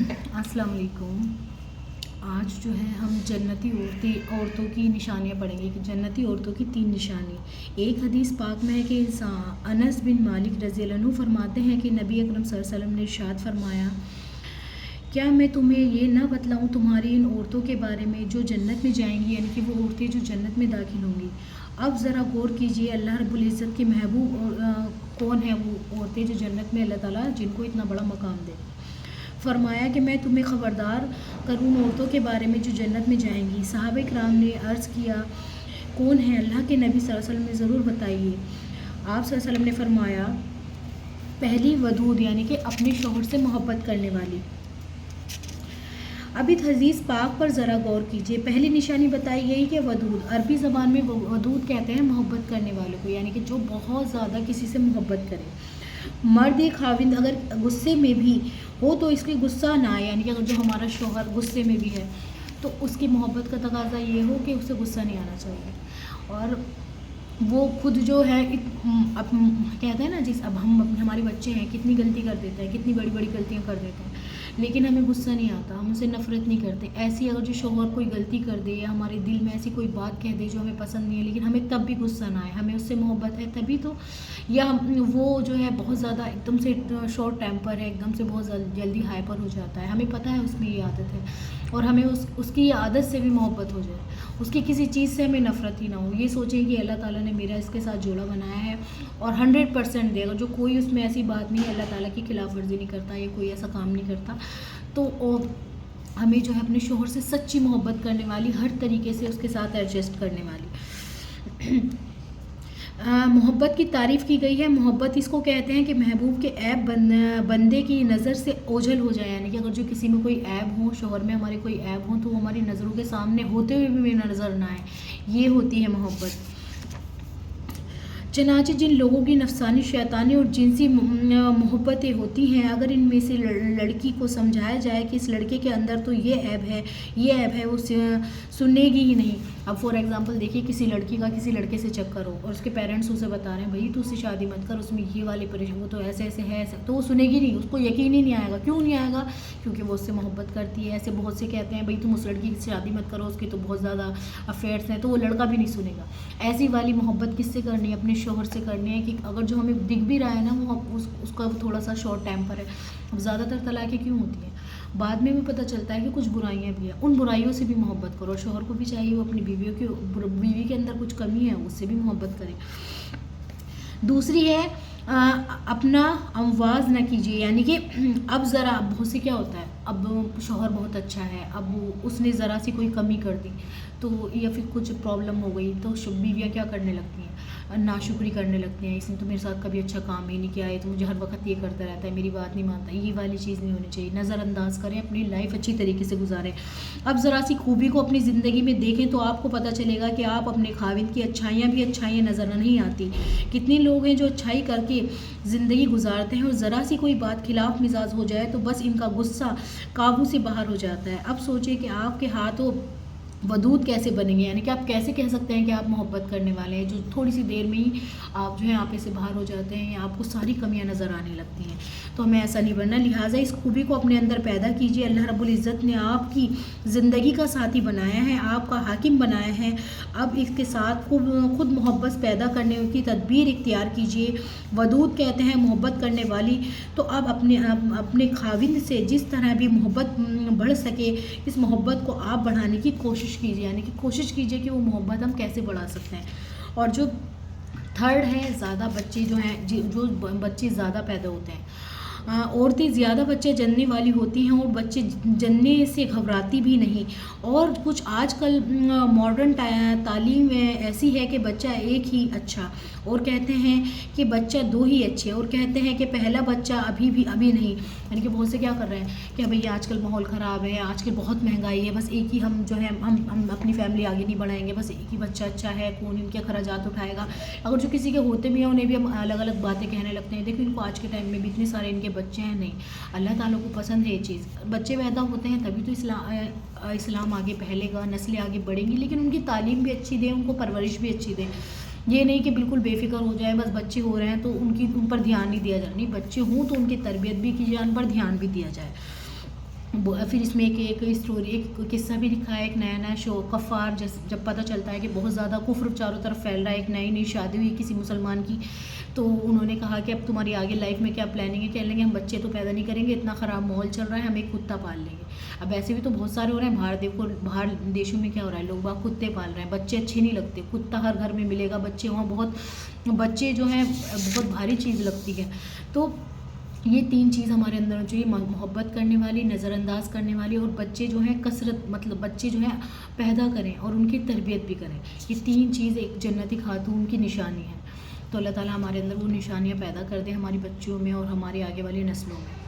السلام علیکم۔ آج جو ہے ہم جنتی عورتوں کی نشانیاں پڑھیں گے کہ جنتی عورتوں کی 3 نشانی۔ ایک حدیث پاک میں ہے کہ انس بن مالک رضی اللہ عنہ فرماتے ہیں کہ نبی اکرم صلی اللہ علیہ وسلم نے ارشاد فرمایا، کیا میں تمہیں یہ نہ بتلاؤں تمہاری ان عورتوں کے بارے میں جو جنت میں جائیں گی، یعنی کہ وہ عورتیں جو جنت میں داخل ہوں گی۔ اب ذرا غور کیجئے، اللہ رب العزت کے محبوب کون ہیں وہ عورتیں جو جنت میں اللہ تعالیٰ جن کو اتنا بڑا مقام دے۔ فرمایا کہ میں تمہیں خبردار کروں ان عورتوں کے بارے میں جو جنت میں جائیں گی۔ صحابہ کرام نے عرض کیا، کون ہیں اللہ کے نبی صلی اللہ علیہ وسلم نے ضرور بتائیے۔ آپ صلی اللہ علیہ وسلم نے فرمایا، پہلی ودود، یعنی کہ اپنے شوہر سے محبت کرنے والی۔ اب اس حدیث پاک پر ذرا غور کیجیے۔ پہلی نشانی بتائی گئی کہ ودود، عربی زبان میں ودود کہتے ہیں محبت کرنے والوں کو، یعنی کہ جو بہت زیادہ کسی سے محبت کرے۔ مرد خاوند اگر غصے میں بھی ہو تو اس کی غصہ نہ آئے، یعنی کہ اگر جو ہمارا شوہر غصے میں بھی ہے تو اس کی محبت کا تقاضا یہ ہو کہ اسے غصہ نہیں آنا چاہیے، اور وہ خود جو ہے کہتے ہیں نا، اب ہمارے بچے ہیں کتنی غلطی کر دیتے ہیں، کتنی بڑی بڑی غلطیاں کر دیتے ہیں، لیکن ہمیں غصہ نہیں آتا، ہم اسے نفرت نہیں کرتے۔ ایسی اگر جو شوہر کوئی غلطی کر دے یا ہمارے دل میں ایسی کوئی بات کہہ دے جو ہمیں پسند نہیں ہے، لیکن ہمیں تب بھی غصہ نہ آئے، ہمیں اس سے محبت ہے تبھی تو، یا وہ جو ہے بہت زیادہ ایک دم سے شارٹ ٹیمپر ہے، ایک دم سے بہت جلدی ہائپر ہو جاتا ہے، ہمیں پتہ ہے اس میں یہ عادت ہے، اور ہمیں اس کی عادت سے بھی محبت ہو جائے، اس کی کسی چیز سے ہمیں نفرت ہی نہ ہو، یہ سوچیں کہ اللہ تعالیٰ نے میرا اس کے ساتھ جوڑا بنایا ہے اور 100% دے گا، جو کوئی اس میں ایسی بات نہیں ہے، اللہ تعالیٰ کی خلاف ورزی نہیں کرتا یا کوئی ایسا کام نہیں کرتا، تو ہمیں جو ہے اپنے شوہر سے سچی محبت کرنے والی، ہر طریقے سے اس کے ساتھ ایڈجسٹ کرنے والی۔ محبت کی تعریف کی گئی ہے۔ محبت اس کو کہتے ہیں کہ محبوب کے عیب بندے کی نظر سے اوجھل ہو جائے، یعنی کہ اگر جو کسی میں کوئی عیب ہو، شوہر میں ہمارے کوئی عیب ہو، تو وہ ہماری نظروں کے سامنے ہوتے ہوئے بھی نظر نہ آئے، یہ ہوتی ہے محبت۔ چنانچہ جن لوگوں کی نفسانی، شیطانی اور جنسی محبتیں ہوتی ہیں، اگر ان میں سے لڑکی کو سمجھایا جائے کہ اس لڑکے کے اندر تو یہ عیب ہے، یہ عیب ہے، وہ سنے گی ہی نہیں۔ اب فار ایگزامپل دیکھیے، کسی لڑکی کا کسی لڑکے سے چکر ہو اور اس کے پیرنٹس اسے بتا رہے ہیں، بھائی تو اس سے شادی مت کر، اس میں یہ والے پریشان، وہ تو ایسے ایسے ہے، ایسے، تو وہ سنے گی نہیں، اس کو یقین ہی نہیں آئے گا۔ کیوں نہیں آئے گا؟ کیونکہ وہ اس سے محبت کرتی ہے۔ ایسے بہت سے کہتے ہیں، بھائی تم اس لڑکی سے شادی مت کرو، اس کے تو بہت زیادہ افیئرس ہیں، تو وہ لڑکا بھی نہیں سنے گا۔ ایسی والی محبت کس سے کرنی ہے؟ اپنے شوہر سے کرنی ہے، کہ اگر جو ہمیں دکھ بھی رہا ہے نا، وہ اس کا تھوڑا سا شارٹ ٹیمپر ہے۔ اب زیادہ تر طلاقیں کیوں ہوتی ہیں؟ بعد میں بھی پتہ چلتا ہے کہ کچھ برائیاں بھی ہیں، ان برائیوں سے بھی محبت کرو، اور شوہر کو بھی چاہیے وہ اپنی بیوی کے اندر کچھ کمی ہے اس سے بھی محبت کرے۔ دوسری ہے، اپنا امواز نہ کیجیے، یعنی کہ اب ذرا بہت سے کیا ہوتا ہے، اب شوہر بہت اچھا ہے، اب اس نے ذرا سی کوئی کمی کر دی تو، یا پھر کچھ پرابلم ہو گئی تو بیویاں کیا کرنے لگتی ہیں؟ ناشکری کرنے لگتے ہیں، اس نے تو میرے ساتھ کبھی اچھا کام ہی نہیں کیا ہے، تو مجھے ہر وقت یہ کرتا رہتا ہے، میری بات نہیں مانتا، یہ والی چیز نہیں ہونی چاہیے۔ نظر انداز کریں، اپنی لائف اچھی طریقے سے گزاریں۔ اب ذرا سی خوبی کو اپنی زندگی میں دیکھیں تو آپ کو پتہ چلے گا کہ آپ اپنے خاوند کی اچھائیاں بھی اچھائیاں نظر نہیں آتی۔ کتنے لوگ ہیں جو اچھائی کر کے زندگی گزارتے ہیں، اور ذرا سی کوئی بات خلاف مزاج ہو جائے تو بس ان کا غصہ قابو سے باہر ہو جاتا ہے۔ اب سوچیں کہ آپ کے ہاتھوں ودود کیسے بنیں گے، یعنی کہ آپ کیسے کہہ سکتے ہیں کہ آپ محبت کرنے والے ہیں، جو تھوڑی سی دیر میں ہی آپ جو ہے آپے سے باہر ہو جاتے ہیں، یا آپ کو ساری کمیاں نظر آنے لگتی ہیں۔ تو ہمیں ایسا نہیں بننا، لہٰذا اس خوبی کو اپنے اندر پیدا کیجیے۔ اللہ رب العزت نے آپ کی زندگی کا ساتھی بنایا ہے، آپ کا حاکم بنایا ہے، اب اس کے ساتھ خود محبت پیدا کرنے کی تدبیر اختیار کیجیے۔ ودود کہتے ہیں محبت کرنے والی، تو اب اپنے خاوند سے جس طرح بھی محبت بڑھ سکے، اس محبت کو آپ بڑھانے کی کوشش کیجیے، یعنی کہ کوشش کیجیے کہ وہ محبت ہم کیسے بڑھا سکتے ہیں۔ اور جو تھرڈ ہے، زیادہ بچے جو ہیں، جو بچے زیادہ پیدا ہوتے ہیں، عورتیں زیادہ بچے جننے والی ہوتی ہیں، اور بچے جننے سے گھبراتی بھی نہیں، اور کچھ آج کل ماڈرن تعلیم ایسی ہے کہ بچہ ایک ہی اچھا، اور کہتے ہیں کہ بچہ 2 ہی اچھے، اور کہتے ہیں کہ پہلا بچہ ابھی نہیں، یعنی کہ بہت سے کیا کر رہے ہیں کہ بھئی آج کل ماحول خراب ہے، آج کل بہت مہنگائی ہے، بس ایک ہی ہم جو ہے ہم اپنی فیملی آگے نہیں بڑھائیں گے، بس ایک ہی بچہ اچھا ہے، کون ان کے اخراجات اٹھائے گا۔ اگر جو کسی کے ہوتے بھی ہیں انہیں بھی ہم الگ الگ باتیں کہنے لگتے ہیں، دیکھیں ان کو آج کے ٹائم میں بھی اتنے سارے ان کے بچے ہیں، نہیں، اللہ تعالیٰ کو پسند ہے یہ چیز، بچے پیدا ہوتے ہیں تبھی تو اسلام آگے پھیلے گا، نسلیں آگے بڑھیں گی، لیکن ان کی تعلیم بھی اچھی دیں، ان کو پرورش بھی اچھی دیں، یہ نہیں کہ بالکل بے فکر ہو جائیں، بس بچے ہو رہے ہیں تو ان پر دھیان نہیں دیا جائے، نہیں، بچے ہوں تو ان کی تربیت بھی کی جائے، ان پر دھیان بھی دیا جائے۔ پھر اس میں ایک اسٹوری، ایک قصہ بھی دکھایا ہے، ایک نیا شو کفار، جب پتہ چلتا ہے کہ بہت زیادہ کفر چاروں طرف پھیل رہا ہے، ایک نئی شادی ہوئی کسی مسلمان کی، تو انہوں نے کہا کہ اب تمہاری آگے لائف میں کیا پلاننگ ہے؟ کہنے لگے ہم بچے تو پیدا نہیں کریں گے، اتنا خراب ماحول چل رہا ہے، ہم ایک کتا پال لیں گے۔ اب ایسے بھی تو بہت سارے ہو رہے ہیں، باہر دیشوں میں کیا ہو رہا ہے، لوگ باہر کتے پال رہے ہیں، بچے اچھے نہیں لگتے، کتا ہر گھر میں ملے گا، بچے وہاں بچے جو ہیں بہت بھاری چیز لگتی ہے۔ تو یہ 3 چیز ہمارے اندر جو یہ محبت کرنے والی، نظر انداز کرنے والی، اور بچے جو ہیں بچے جو ہیں پیدا کریں اور ان کی تربیت بھی کریں، یہ 3 چیز ایک جنتی خاتون کی نشانی ہے۔ تو اللہ تعالیٰ ہمارے اندر وہ نشانیاں پیدا کر دیں ہماری بچیوں میں اور ہماری آگے والی نسلوں میں۔